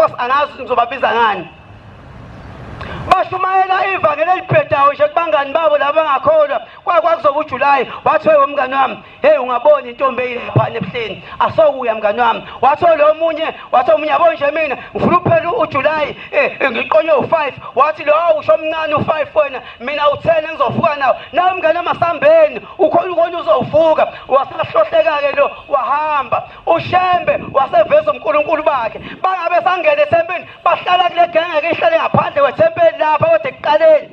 Nkosi angazi ngizobabiza ngani. Bashumayela ivangeli elibhedayo nje kubangani babo laba bangakholwa kwakuzoba uJulayi wathi wewe mngani wami hey ungabona intombi eyiphana ebuhleni asokuya mngani wami wathi lo omunye yabo nje mina ngifuna ukuphela uJulayi ngiqonye u5 wathi lo usho omncane u5 wena mina u10 engizovuka nawo mngani amasambeni ukhona uzowuvuka wasahlohleka ke lo wahamba uShembe waseveza uNkulunkulu bakhe bangabe sangena ethempeni bahlala kule genge ke ihlale ngaphandle kwethempeli lapha kodwa ekuqaleni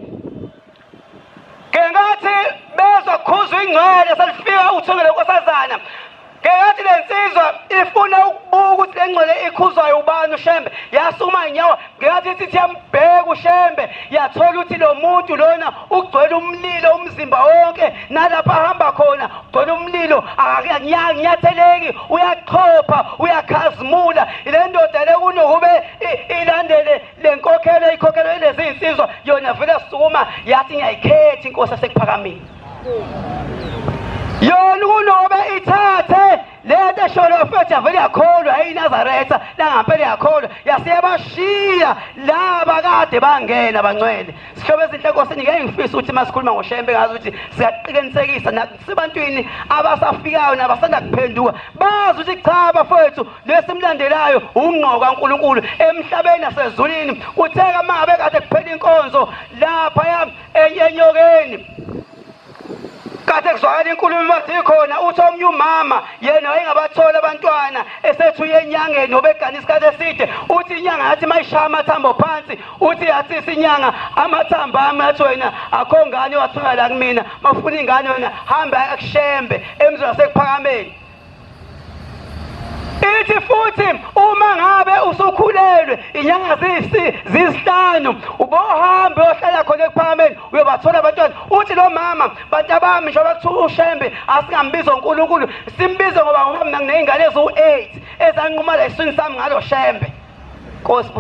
ngengathi bezokhuzwa ingcwele selifika uthungele nkosazana ngengathi lensizwa ifuna ukubuka ukuthi lengcwele ikhuzwayo ubani uShembe yasukuma inyawo ngengathi ithi yambheka uShembe yathola ukuthi lo muntu lona ugcwele umlilo umzimba wonke nalapha ahamba khona ugcwele umlilo akanyatheleki uyaqhopha uyakhazimula le ndoda le kunokube ilandele lenkokhelo ikhokhelo lezi insizwa yona vele sukuma yathi ngiyayikhetha inkosi asekuphakamile yona kunobe ithathe lento esholofethu yavele yakholwa eyiNazaretha langampela yakholwa yasiyabashiya laba kade bangena bangcwele sihlobo ezinhle Nkosini ngeke ngifise ukuthi masikhuluma ngoShembe ngazi ukuthi siyaqinisekisa nasebantwini abasafikayo nabasanda kuphenduka bazi ukuthi cha bafowethu lesimlandelayo ungqoka kaNkulunkulu emhlabeni nasezulwini kutheka mangabe kade kuphela inkonzo lapha enyokeni kade kuzwakala inkulumo bathi khona uthi omnye umama yena wayengabathola abantwana esethu yenyangeni obegana isikhathi eside uthi inyanga yathi mayishaya amathambo phansi uthi yathi isinyanga amathambo ami athi wena akho ngane wathola la kumina mafuna ingane wena hamba akuShembe emzini wasekuphakameni ithi futhi uma ngabe usukhulelwe inyanga zisihlanu ubohambe ohlala khona ekuphakameni uyobathola abantwana uthi lo mama bantu abami njengoba kuthiwa uShembe asingambizi uNkulunkulu simbize ngoba mina nginezingane ezu8 ezanquma la eswini sami ngalo Shembe Nkosi